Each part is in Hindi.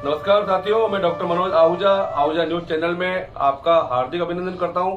नमस्कार साथियों, मैं doctor Manoj Ahuja Ahuja news channel में आपका हार्दिक अभिनंदन करता हूं।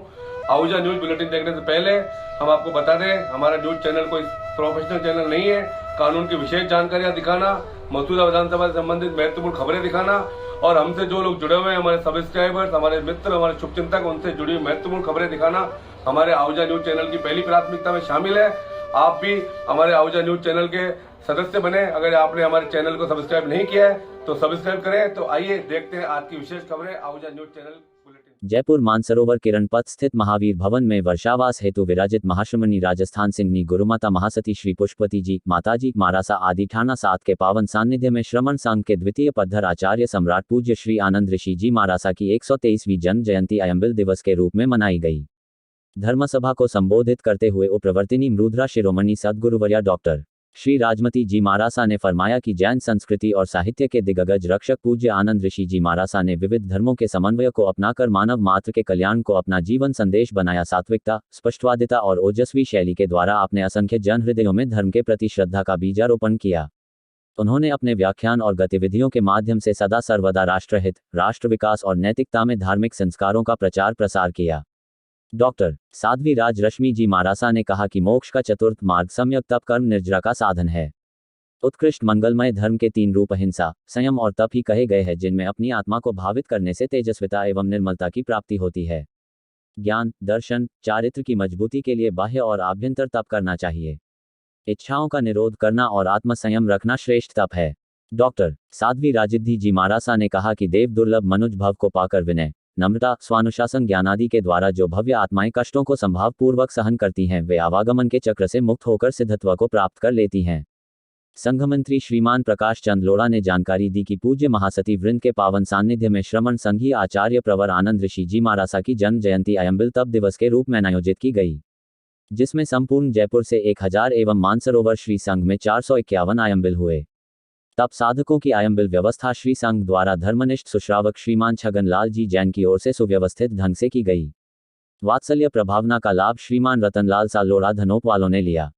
आहूजा न्यूज बुलेटिन देखने से पहले हम आपको बता दें, हमारा न्यूज चैनल कोई प्रोफेशनल चैनल नहीं है। कानून की विशेष जानकारियां दिखाना, मौजूदा विधानसभा से संबंधित महत्वपूर्ण खबरें दिखाना और हमसे जो लोग जुड़े हुए हैं, हमारे सब्सक्राइबर्स, हमारे मित्र, हमारे शुभचिंतक, उनसे जुड़ी हुई महत्वपूर्ण खबरें दिखाना हमारे आहूजा न्यूज चैनल की पहली प्राथमिकता में शामिल है। आप भी हमारे आहूजा न्यूज चैनल के सदस्य बने। अगर आपने हमारे चैनल को सब्सक्राइब नहीं किया है तो सब्सक्राइब करें। तो आइए देखते हैं आज की विशेष खबरें Ahuja news channel bulletin. Jaipur Mansarovar Kiran Path स्थित महावीर भवन में वर्षावास हेतु विराजित महाश्रमणी राजस्थान सिंहनी गुरुमाता महासती श्री पुष्पवती जी, माताजी, मारासा आदि ठाना 7 के पावन सान्निध्य में श्रमण संघ के द्वितीय पद्धर आचार्य सम्राट पूज्य श्री आनंद ऋषि जी महारासा की 123वीं जन्म जयंती अयंबिल दिवस के रूप में मनाई गई। धर्मसभा को संबोधित करते हुए उपप्रवर्तिनी मृद्रा शिरोमणि सद्गुरुवर्या डॉक्टर श्री राजमती जी महारासा ने फरमाया कि जैन संस्कृति और साहित्य के दिग्गज रक्षक पूज्य आनंद ऋषि जी महारासा ने विविध धर्मों के समन्वय को अपनाकर मानव मात्र के कल्याण को अपना जीवन संदेश बनाया। सात्विकता, स्पष्टवादिता और ओजस्वी शैली के द्वारा आपने असंख्य जन हृदयों में धर्म के प्रति श्रद्धा का बीजारोपण किया। उन्होंने अपने व्याख्यान और गतिविधियों के माध्यम से सदा सर्वदा राष्ट्रहित, राष्ट्र विकास और नैतिकता में धार्मिक संस्कारों का प्रचार प्रसार किया। डॉक्टर साध्वी राज रश्मि जी महारासा ने कहा कि मोक्ष का चतुर्थ मार्ग सम्यक तप कर्म निर्जरा का साधन है। उत्कृष्ट मंगलमय धर्म के 3 रूप अहिंसा, संयम और तप ही कहे गए हैं, जिनमें अपनी आत्मा को भावित करने से तेजस्विता एवं निर्मलता की प्राप्ति होती है। ज्ञान, दर्शन, चारित्र की मजबूती के लिए बाह्य और आभ्यंतर तप करना चाहिए। इच्छाओं का निरोध करना और आत्म संयम रखना श्रेष्ठ तप है। डॉक्टर साध्वी राजिद्धि जी महारासा ने कहा कि देव दुर्लभ मनुज भव को पाकर विनय, नम्रता, स्वानुशासन, ज्ञान आदि के द्वारा जो भव्य आत्माएं कष्टों को संभाव पूर्वक सहन करती हैं, वे आवागमन के चक्र से मुक्त होकर सिद्धत्व को प्राप्त कर लेती हैं। संघ मंत्री श्रीमान प्रकाश चंद लोढ़ा ने जानकारी दी कि पूज्य महासती वृंद के पावन सान्निध्य में श्रमण संघीय आचार्य प्रवर आनंद ऋषि जी महारासा की जन्म जयंती अयंबिल तप दिवस के रूप में आयोजित की गई, जिसमें संपूर्ण जयपुर से 1000 एवं मानसरोवर श्री संघ में 451 आयंबिल हुए। तप साधकों की आयंबिल व्यवस्था श्री संघ द्वारा धर्मनिष्ठ सुश्रावक श्रीमान छगन लाल जी जैन की ओर से सुव्यवस्थित ढंग से की गई। वात्सल्य प्रभावना का लाभ श्रीमान रतनलाल सालोड़ा धनोप वालों ने लिया।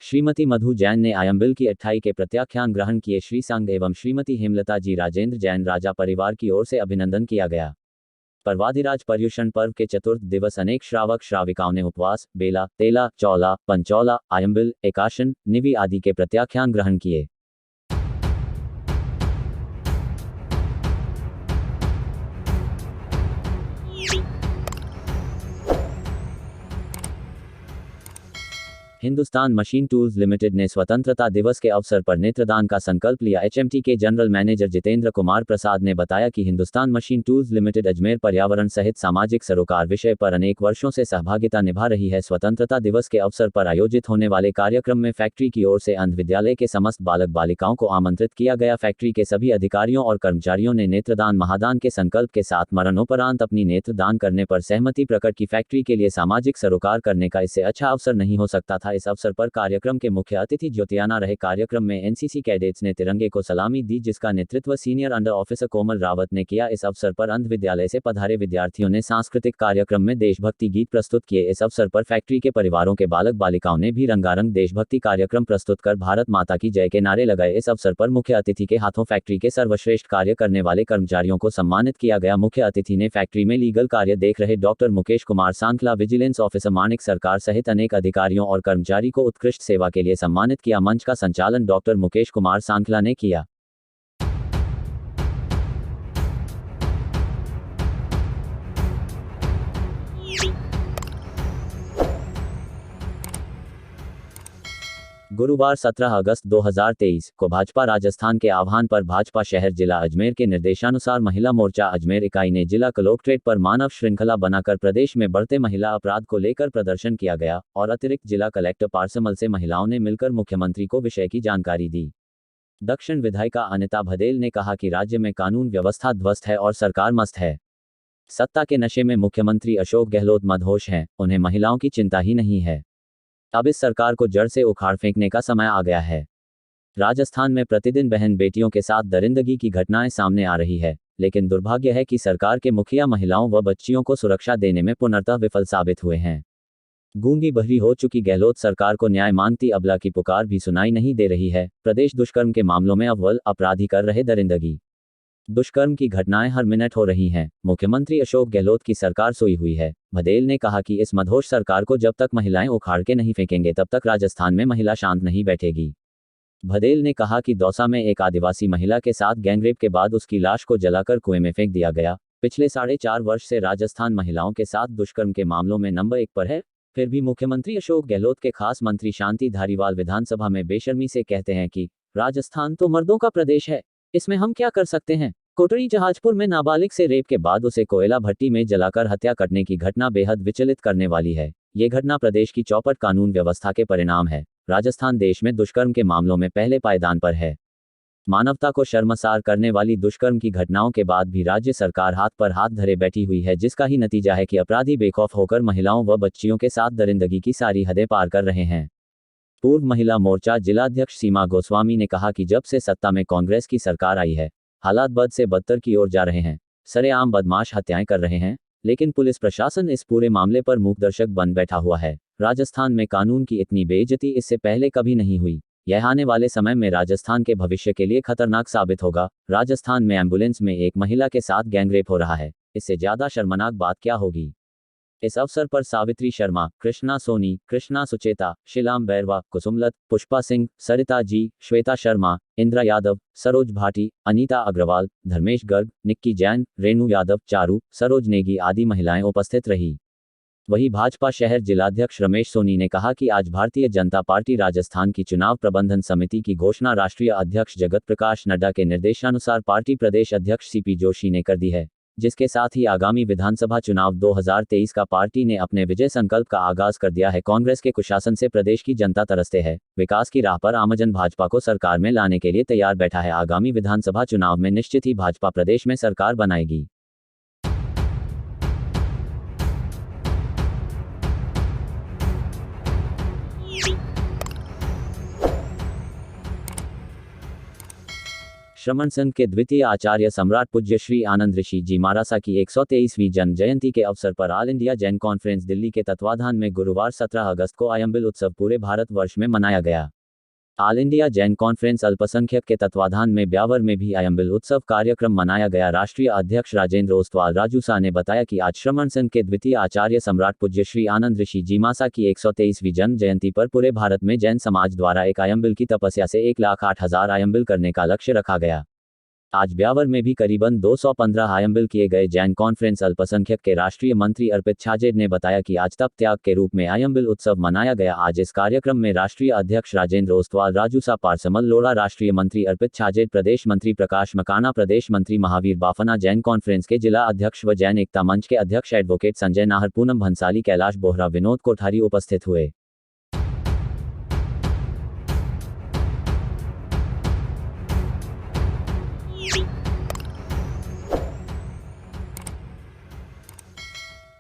श्रीमती मधु जैन ने आयंबिल की 28 के प्रत्याख्यान ग्रहण किए। श्री संघ एवं श्रीमती हेमलता जी राजेंद्र जैन राजा परिवार की ओर से अभिनंदन किया गया। पर्वाधिराज पर्युषण पर्व के चतुर्थ दिवस अनेक श्रावक श्राविकाओं ने उपवास, बेला, तेला, चौला, पंचौला, आयंबिल, एकाशन, निवि आदि के प्रत्याख्यान ग्रहण किए। हिंदुस्तान मशीन टूल्स लिमिटेड ने स्वतंत्रता दिवस के अवसर पर नेत्रदान का संकल्प लिया। एचएमटी के जनरल मैनेजर जितेंद्र कुमार प्रसाद ने बताया कि Hindustan machine tools limited Ajmer पर्यावरण सहित सामाजिक सरोकार विषय पर अनेक वर्षों से सहभागिता निभा रही है। स्वतंत्रता दिवस के अवसर पर आयोजित होने वाले कार्यक्रम में फैक्ट्री की ओर से अंध विद्यालय के समस्त बालक बालिकाओं को आमंत्रित किया गया। फैक्ट्री के सभी अधिकारियों और कर्मचारियों ने नेत्रदान महादान के संकल्प के साथ मरणोपरांत अपनी नेत्र दान करने पर सहमति प्रकट की। फैक्ट्री के लिए सामाजिक सरोकार करने का इससे अच्छा अवसर नहीं हो सकता था। इस अवसर पर कार्यक्रम के मुख्य अतिथि ज्योतियाना रहे। कार्यक्रम में एनसीसी कैडेट्स ने तिरंगे को सलामी दी, जिसका नेतृत्व सीनियर अंडर ऑफिसर कोमल रावत ने किया। इस अवसर पर अंध विद्यालय से पधारे विद्यार्थियों ने सांस्कृतिक कार्यक्रम में देशभक्ति गीत प्रस्तुत किए। इस अवसर पर फैक्ट्री के परिवारों के बालक बालिकाओं ने भी रंगारंग देशभक्ति कार्यक्रम प्रस्तुत कर भारत माता की जय के नारे लगाए। इस अवसर पर मुख्य अतिथि के हाथों फैक्ट्री के सर्वश्रेष्ठ कार्य करने वाले कर्मचारियों को सम्मानित किया गया। मुख्य अतिथि ने फैक्ट्री में लीगल कार्य देख रहे doctor Mukesh Kumar Sankhla, vigilance officer Manik Sarkar सहित अनेक अधिकारियों और कर्मचारी को उत्कृष्ट सेवा के लिए सम्मानित किया। मंच का संचालन डॉक्टर मुकेश कुमार सांखला ने किया। गुरुवार 17 अगस्त 2023 को भाजपा राजस्थान के आह्वान पर भाजपा शहर जिला अजमेर के निर्देशानुसार महिला मोर्चा अजमेर इकाई ने जिला कलेक्ट्रेट पर मानव श्रृंखला बनाकर प्रदेश में बढ़ते महिला अपराध को लेकर प्रदर्शन किया गया और अतिरिक्त जिला कलेक्टर पारसमल से महिलाओं ने मिलकर मुख्यमंत्री को विषय की जानकारी दी। दक्षिण विधायिका अनिता भदेल ने कहा कि राज्य में कानून व्यवस्था ध्वस्त है और सरकार मस्त है। सत्ता के नशे में मुख्यमंत्री अशोक गहलोत मदहोश हैं, उन्हें महिलाओं की चिंता ही नहीं है। अब इस सरकार को जड़ से उखाड़ फेंकने का समय आ गया है। राजस्थान में प्रतिदिन बहन बेटियों के साथ दरिंदगी की घटनाएं सामने आ रही है, लेकिन दुर्भाग्य है कि सरकार के मुखिया महिलाओं व बच्चियों को सुरक्षा देने में पूर्णतः विफल साबित हुए हैं। गूंगी बहरी हो चुकी गहलोत सरकार को न्याय मांगती अबला की पुकार भी सुनाई नहीं दे रही है। प्रदेश दुष्कर्म के मामलों में अव्वल अपराधी कर रहे दरिंदगी। दुष्कर्म की घटनाएं हर मिनट हो रही हैं। मुख्यमंत्री अशोक गहलोत की सरकार सोई हुई है। भदेल ने कहा कि इस मदहोश सरकार को जब तक महिलाएं उखाड़ के नहीं फेंकेंगे तब तक राजस्थान में महिला शांत नहीं बैठेगी। भदेल ने कहा कि दौसा में एक आदिवासी महिला के साथ गैंगरेप के बाद उसकी लाश को जलाकर कुएं में फेंक दिया गया। पिछले 4.5 वर्ष से राजस्थान महिलाओं के साथ दुष्कर्म के मामलों में नंबर 1 पर है। फिर भी मुख्यमंत्री अशोक गहलोत के खास मंत्री शांति धारीवाल विधानसभा में बेशर्मी से कहते हैं कि राजस्थान तो मर्दों का प्रदेश है, इसमें हम क्या कर सकते हैं। कोटड़ी जहाजपुर में नाबालिग से रेप के बाद उसे कोयला भट्टी में जलाकर हत्या करने की घटना बेहद विचलित करने वाली है। ये घटना प्रदेश की चौपट कानून व्यवस्था के परिणाम है। राजस्थान देश में दुष्कर्म के मामलों में पहले पायदान पर है। मानवता को शर्मसार करने वाली दुष्कर्म की घटनाओं के बाद भी राज्य सरकार हाथ पर हाथ धरे बैठी हुई है, जिसका ही नतीजा है कि अपराधी बेखौफ होकर महिलाओं व बच्चियों के साथ दरिंदगी की सारी हदें पार कर रहे हैं। पूर्व महिला मोर्चा जिलाध्यक्ष सीमा गोस्वामी ने कहा कि जब से सत्ता में कांग्रेस की सरकार आई है, हालात बद से बदतर की ओर जा रहे हैं। सरेआम बदमाश हत्याएं कर रहे हैं, लेकिन पुलिस प्रशासन इस पूरे मामले पर मूकदर्शक बन बैठा हुआ है। राजस्थान में कानून की इतनी बेइज्जती इससे पहले कभी नहीं हुई। यह आने वाले समय में राजस्थान के भविष्य के लिए खतरनाक साबित होगा। राजस्थान में एम्बुलेंस में एक महिला के साथ गैंगरेप हो रहा है, इससे ज्यादा शर्मनाक बात क्या होगी। इस अवसर पर सावित्री शर्मा, कृष्णा सोनी, कृष्णा सुचेता, शिलाम बैरवा, कुसुमलत, पुष्पा सिंह, सरिता जी, श्वेता शर्मा, इंदिरा यादव, सरोज भाटी, अनीता अग्रवाल, धर्मेश गर्ग, निक्की जैन, रेणु यादव, चारू, सरोज नेगी आदि महिलाएं उपस्थित रही। वहीं भाजपा शहर जिलाध्यक्ष रमेश सोनी ने कहा कि आज भारतीय जनता पार्टी राजस्थान की चुनाव प्रबंधन समिति की घोषणा राष्ट्रीय अध्यक्ष जगत प्रकाश नड्डा के निर्देशानुसार पार्टी प्रदेश अध्यक्ष सीपी जोशी ने कर दी है, जिसके साथ ही आगामी विधानसभा चुनाव 2023 का पार्टी ने अपने विजय संकल्प का आगाज कर दिया है। कांग्रेस के कुशासन से प्रदेश की जनता तरसते है। विकास की राह पर आमजन भाजपा को सरकार में लाने के लिए तैयार बैठा है। आगामी विधानसभा चुनाव में निश्चित ही भाजपा प्रदेश में सरकार बनाएगी। श्रमण संघ के द्वितीय आचार्य सम्राट पूज्य श्री आनंद ऋषि जी महारासा की 123वीं जन्म जयंती के अवसर पर all India Jain conference Delhi के तत्वाधान में गुरुवार 17 अगस्त को आयंबिल उत्सव पूरे भारतवर्ष में मनाया गया। ऑल इंडिया जैन कॉन्फ्रेंस अल्पसंख्यक के तत्वाधान में ब्यावर में भी आयंबिल उत्सव कार्यक्रम मनाया गया। राष्ट्रीय अध्यक्ष राजेंद्र ओस्तवाल राजूसा ने बताया कि आज श्रमण संघ के द्वितीय आचार्य सम्राट पूज्य श्री आनंद ऋषि जी महारासा की 123वीं जन्म जयंती पर पूरे भारत में जैन समाज द्वारा एक आयंबिल की तपस्या से 1,08,000 आयंबिल करने का लक्ष्य रखा गया। आज ब्यावर में भी करीबन 215 आयंबिल किए गए। जैन कॉन्फ्रेंस अल्पसंख्यक के राष्ट्रीय मंत्री अर्पित छाजेड ने बताया कि आज तप त्याग के रूप में आयंबिल उत्सव मनाया गया। आज इस कार्यक्रम में राष्ट्रीय अध्यक्ष राजेंद्र ओस्तवाल राजूसा पारसमल लोड़ा, राष्ट्रीय मंत्री अर्पित छाजेड, प्रदेश मंत्री प्रकाश मकाना, प्रदेश मंत्री महावीर बाफना, जैन कॉन्फ्रेंस के जिला अध्यक्ष व जैन एकता मंच के अध्यक्ष एडवोकेट संजय नाहर, पूनम भंसाली, कैलाश बोहरा, विनोद कोठारी उपस्थित हुए।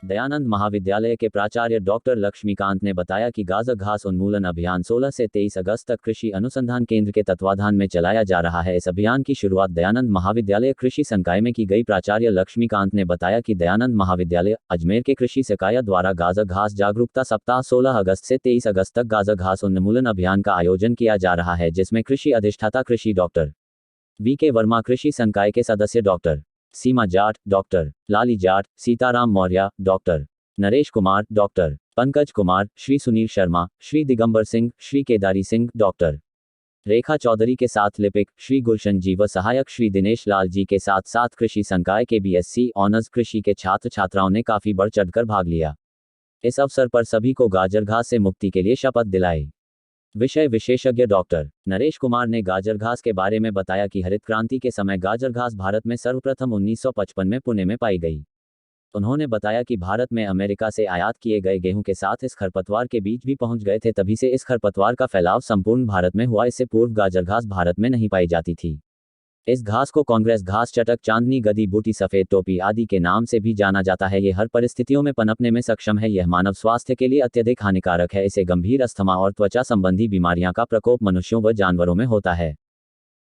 दयानंद महाविद्यालय के प्राचार्य डॉक्टर लक्ष्मीकांत ने बताया कि गाजर घास उन्मूलन अभियान 16 से 23 अगस्त तक कृषि अनुसंधान केंद्र के तत्वाधान में चलाया जा रहा है। इस अभियान की शुरुआत दयानंद महाविद्यालय कृषि संकाय में की गई। प्राचार्य लक्ष्मीकांत ने बताया कि दयानंद महाविद्यालय अजमेर के कृषि संकाय द्वारा गाजर घास जागरूकता सप्ताह 16 अगस्त से 23 अगस्त तक गाजर घास उन्मूलन अभियान का आयोजन किया जा रहा है, जिसमें कृषि अधिष्ठाता कृषि डॉक्टर वी.के. वर्मा, कृषि संकाय के सदस्य doctor Seema Jat, doctor Lali Jat, Sitaram Maurya, doctor Naresh Kumar, doctor Pankaj Kumar, Shri Sunil Sharma, Shri Digambar Singh, Shri Kedari Singh, doctor Rekha Chaudhary के साथ लिपिक श्री गुलशन जी व सहायक श्री दिनेश लाल जी के साथ साथ कृषि संकाय के बीएससी ऑनर्स कृषि के छात्र छात्राओं ने काफी बढ़ चढ़कर भाग लिया। इस अवसर पर सभी को गाजर घास से मुक्ति के लिए शपथ दिलाई। विषय विशेषज्ञ डॉक्टर नरेश कुमार ने गाजर घास के बारे में बताया कि हरित क्रांति के समय गाजर घास भारत में सर्वप्रथम 1955 में पुणे में पाई गई। उन्होंने बताया कि भारत में अमेरिका से आयात किए गए गेहूं के साथ इस खरपतवार के बीज भी पहुंच गए थे, तभी से इस खरपतवार का फैलाव संपूर्ण भारत में हुआ। इससे पूर्व गाजर घास भारत में नहीं पाई जाती थी। इस घास को कांग्रेस घास, चटक, चांदनी गदी बूटी, सफेद टोपी आदि के नाम से भी जाना जाता है। ये हर परिस्थितियों में पनपने में सक्षम है। यह मानव स्वास्थ्य के लिए अत्यधिक हानिकारक है। इसे गंभीर अस्थमा और त्वचा संबंधी बीमारियां का प्रकोप मनुष्यों व जानवरों में होता है।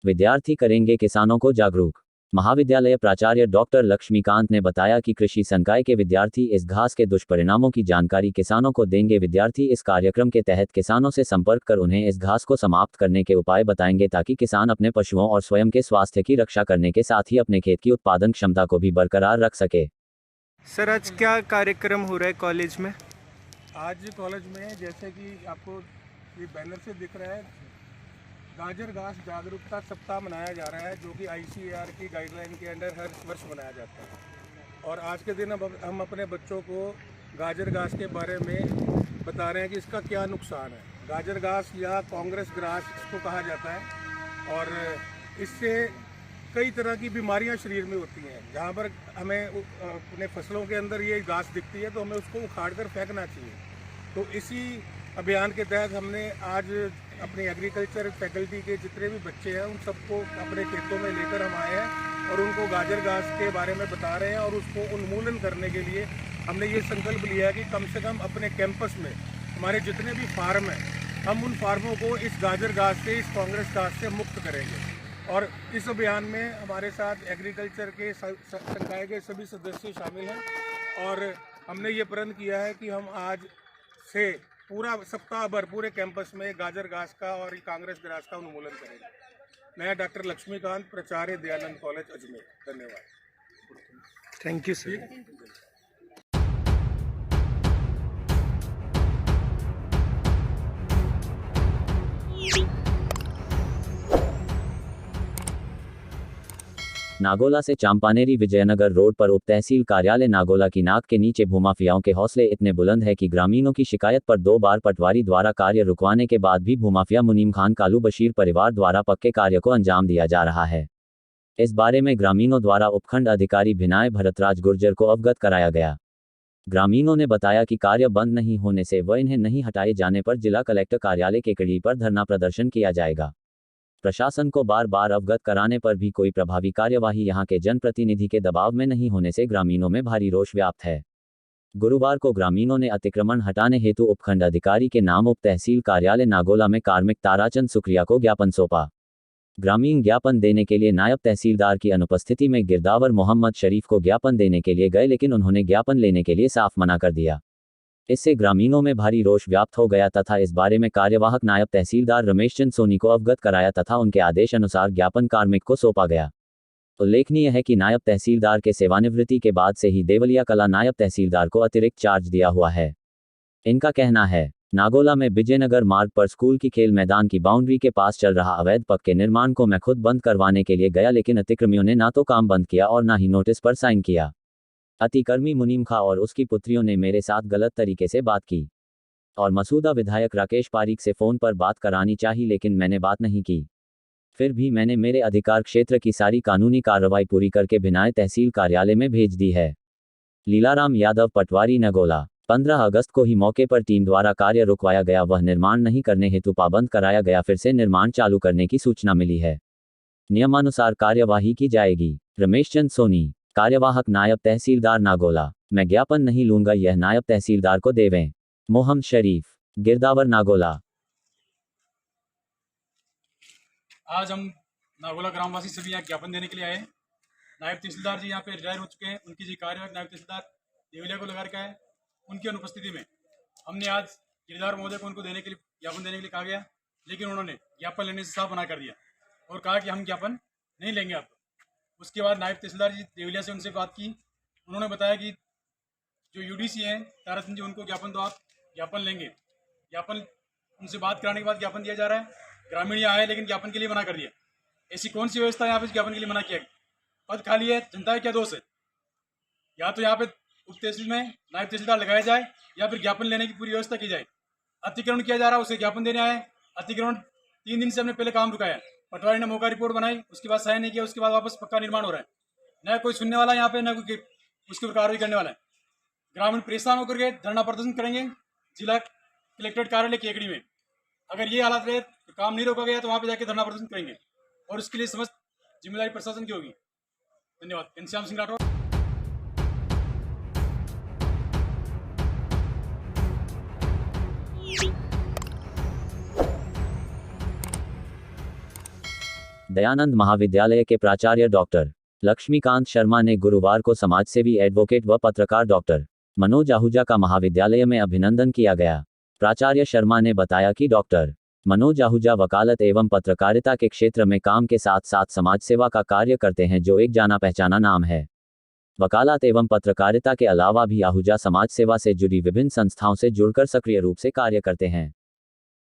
विद्यार्थी करेंगे किसानों को जागरूक। महाविद्यालय प्राचार्य डॉक्टर लक्ष्मीकांत ने बताया कि कृषि संकाय के विद्यार्थी इस घास के दुष्परिणामों की जानकारी किसानों को देंगे। विद्यार्थी इस कार्यक्रम के तहत किसानों से संपर्क कर उन्हें इस घास को समाप्त करने के उपाय बताएंगे ताकि किसान अपने पशुओं और स्वयं के स्वास्थ्य की रक्षा करने के साथ ही अपने खेत की उत्पादन क्षमता को भी बरकरार रख सके। सर, आज क्या कार्यक्रम हो रहा है कॉलेज में? आज कॉलेज में जैसे कि आपको ये बैनर से दिख रहा है, गाजर घास जागरूकता सप्ताह मनाया जा रहा है, जो कि ICAR की गाइडलाइन के अंडर हर वर्ष मनाया जाता है। और आज के दिन अब हम अपने बच्चों को गाजर घास के बारे में बता रहे हैं कि इसका क्या नुकसान है। गाजर घास या कांग्रेस ग्रास इसको कहा जाता है और इससे कई तरह की बीमारियां शरीर में होती हैं। जहां पर हमें अपने फसलों के अंदर ये घास दिखती है तो हमें उसको उखाड़ कर फेंकना चाहिए। तो इसी अभियान के तहत हमने आज अपने एग्रीकल्चर फैकल्टी के जितने भी बच्चे हैं उन सबको अपने खेतों में लेकर हम आए हैं और उनको गाजर घास के बारे में बता रहे हैं। और उसको उन्मूलन करने के लिए हमने ये संकल्प लिया है कि कम से कम अपने कैंपस में हमारे जितने भी फार्म हैं, हम उन फार्मों को इस गाजर घास से, इस कांग्रेस घास से मुक्त करेंगे। और इस अभियान में हमारे साथ एग्रीकल्चर के संकाय के सभी सदस्य शामिल हैं और हमने ये प्रण किया है कि हम आज से पूरा सप्ताह भर पूरे कैंपस में गाजर घास का और कांग्रेस घास का उन्मूलन करेंगे। मैं डॉक्टर लक्ष्मीकांत, प्राचार्य दयानंद कॉलेज अजमेर। धन्यवाद। Thank you sir. नागोला से चांपानेरी विजयनगर रोड पर उप तहसील कार्यालय नागोला की नाक के नीचे भूमाफियाओं के हौसले इतने बुलंद है कि ग्रामीणों की शिकायत पर 2 बार पटवारी द्वारा कार्य रुकवाने के बाद भी भूमाफिया मुनीम खान कालू बशीर परिवार द्वारा पक्के कार्य को अंजाम दिया जा रहा है। इस बारे में ग्रामीणों द्वारा उपखंड अधिकारी भिनाय भरतराज गुर्जर को अवगत कराया गया। ग्रामीणों ने बताया कि कार्य बंद नहीं होने से व इन्हें नहीं हटाए जाने पर जिला कलेक्टर कार्यालय के कड़ी पर धरना प्रदर्शन किया जाएगा। प्रशासन को बार बार अवगत कराने पर भी कोई प्रभावी कार्यवाही यहां के जनप्रतिनिधि के दबाव में नहीं होने से ग्रामीणों में भारी रोष व्याप्त है। गुरुवार को ग्रामीणों ने अतिक्रमण हटाने हेतु उपखंड अधिकारी के नाम उप तहसील कार्यालय नागोला में कार्मिक ताराचंद सुक्रिया को ज्ञापन सौंपा। ग्रामीण ज्ञापन देने के लिए नायब तहसीलदार की अनुपस्थिति में गिरदावर मोहम्मद शरीफ को ज्ञापन देने के लिए गए, लेकिन उन्होंने ज्ञापन लेने के लिए साफ मना कर दिया। इससे ग्रामीणों में भारी रोष व्याप्त हो गया तथा इस बारे में कार्यवाहक नायब तहसीलदार रमेश चंद सोनी को अवगत कराया तथा उनके आदेश अनुसार ज्ञापन कार्मिक को सौंपा गया। उल्लेखनीय है कि नायब तहसीलदार के सेवानिवृत्ति के बाद से ही देवलिया कला नायब तहसीलदार को अतिरिक्त चार्ज दिया हुआ है। इनका कहना है, नागोला में विजयनगर मार्ग पर स्कूल की खेल मैदान की बाउंड्री के पास चल रहा अवैध पक्के निर्माण को मैं खुद बंद करवाने के लिए गया, लेकिन अतिक्रमियों ने ना तो काम बंद किया और ना ही नोटिस पर साइन किया। अतिक्रमी मुनीम खां और उसकी पुत्रियों ने मेरे साथ गलत तरीके से बात की और मसूदा विधायक राकेश पारीक से फोन पर बात करानी चाहिए, लेकिन मैंने बात नहीं की। फिर भी मैंने मेरे अधिकार क्षेत्र की सारी कानूनी कार्रवाई पूरी करके भिनाय तहसील कार्यालय में भेज दी है। लीलाराम यादव, पटवारी, नगोला। 15 अगस्त को ही मौके पर टीम द्वारा कार्य रुकवाया गया, वह निर्माण नहीं करने हेतु पाबंद कराया गया। फिर से निर्माण चालू करने की सूचना मिली है। नियमानुसार कार्यवाही की जाएगी। रमेश चंद सोनी, कार्यवाहक नायब तहसीलदार नागोला। मैं ज्ञापन नहीं लूंगा, यह नायब तहसीलदार को देवें। मोहम्मद शरीफ, गिरदावर, नागोला। आज हम नागोला ग्रामवासी सभी यहाँ ज्ञापन देने के लिए आए। नायब तहसीलदार जी यहाँ पे रिटायर हो चुके हैं, उनकी जी कार्यवाहक नायब तहसीलदार देवलिया को लगा रखा है। उनकी अनुपस्थिति में हमने आज गिरदावर महोदय को उनको देने के लिए ज्ञापन देने के लिए कहा गया, लेकिन उन्होंने ज्ञापन लेने से साफ मना कर दिया और कहा कि हम ज्ञापन नहीं लेंगे आप। उसके बाद नायब तहसीलदार जी देवलिया से उनसे बात की, उन्होंने बताया कि जो UDC हैं ताराचंद जी, उनको ज्ञापन दो, आप ज्ञापन लेंगे। ज्ञापन उनसे बात कराने के बाद ज्ञापन दिया जा रहा है। ग्रामीण यहाँ आए लेकिन ज्ञापन के लिए मना कर दिया। ऐसी कौन सी व्यवस्था यहाँ पे ज्ञापन के लिए मना किया? पद खाली है, जनता है, क्या दोष है? या तो यहाँ पे उप तहसील में नायब तहसीलदार लगाया जाए या फिर ज्ञापन लेने की पूरी व्यवस्था की जाए। अतिक्रमण किया जा रहा है, उसे ज्ञापन देने आए। अतिक्रमण 3 दिन से हमने पहले काम रुकाया, पटवारी ने मौका रिपोर्ट बनाई, उसके बाद साइन नहीं किया, उसके बाद वापस पक्का निर्माण हो रहा है। न कोई सुनने वाला यहाँ पे, न कोई उसके ऊपर कार्रवाई करने वाला है। ग्रामीण परेशान होकर के धरना प्रदर्शन करेंगे जिला कलेक्ट्रेट कार्यालय केकड़ी में। अगर ये हालात रहे तो काम नहीं रोका गया तो वहाँ पे जाके धरना प्रदर्शन करेंगे और उसके लिए समस्त जिम्मेदारी प्रशासन की होगी। धन्यवाद। घनश्याम सिंह राठौर। दयानंद महाविद्यालय के प्राचार्य डॉक्टर लक्ष्मीकांत शर्मा ने गुरुवार को समाजसेवी एडवोकेट व पत्रकार डॉक्टर मनोज आहूजा का महाविद्यालय में अभिनंदन किया गया। प्राचार्य शर्मा ने बताया कि डॉक्टर मनोज आहूजा वकालत एवं पत्रकारिता के क्षेत्र में काम के साथ साथ समाज सेवा का कार्य करते हैं, जो एक जाना पहचाना नाम है। वकालत एवं पत्रकारिता के अलावा भी आहूजा समाज सेवा से जुड़ी विभिन्न संस्थाओं से जुड़कर सक्रिय रूप से कार्य करते हैं।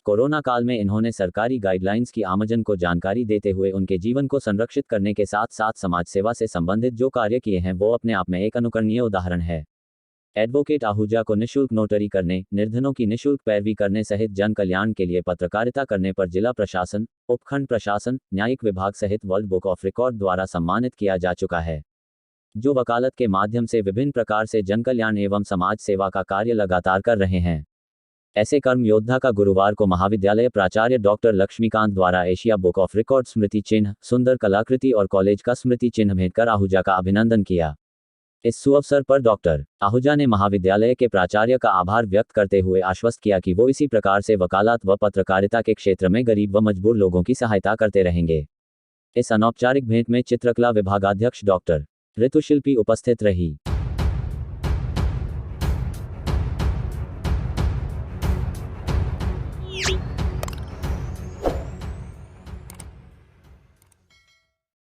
कोरोना काल में इन्होंने सरकारी गाइडलाइंस की आमजन को जानकारी देते हुए उनके जीवन को संरक्षित करने के साथ साथ समाज सेवा से संबंधित जो कार्य किए हैं वो अपने आप में एक अनुकरणीय उदाहरण है। एडवोकेट आहूजा को निःशुल्क नोटरी करने, निर्धनों की निःशुल्क पैरवी करने सहित जन कल्याण के लिए पत्रकारिता करने पर जिला प्रशासन, उपखंड प्रशासन, न्यायिक विभाग सहित वर्ल्ड बुक ऑफ रिकॉर्ड द्वारा सम्मानित किया जा चुका है, जो वकालत के माध्यम से विभिन्न प्रकार से जन कल्याण एवं समाज सेवा का कार्य लगातार कर रहे हैं। ऐसे कर्म योद्धा का गुरुवार को महाविद्यालय प्राचार्य डॉक्टर लक्ष्मीकांत द्वारा एशिया बुक ऑफ रिकॉर्ड स्मृति चिन्ह, सुंदर कलाकृति और कॉलेज का स्मृति चिन्ह भेंट कर आहूजा का अभिनंदन किया। इस सुअवसर पर डॉक्टर आहूजा ने महाविद्यालय के प्राचार्य का आभार व्यक्त करते हुए आश्वस्त किया कि वो इसी प्रकार से वकालत व पत्रकारिता के क्षेत्र में गरीब व मजबूर लोगों की सहायता करते रहेंगे। इस अनौपचारिक भेंट में चित्रकला विभागाध्यक्ष डॉक्टर ऋतुशिल्पी उपस्थित रही।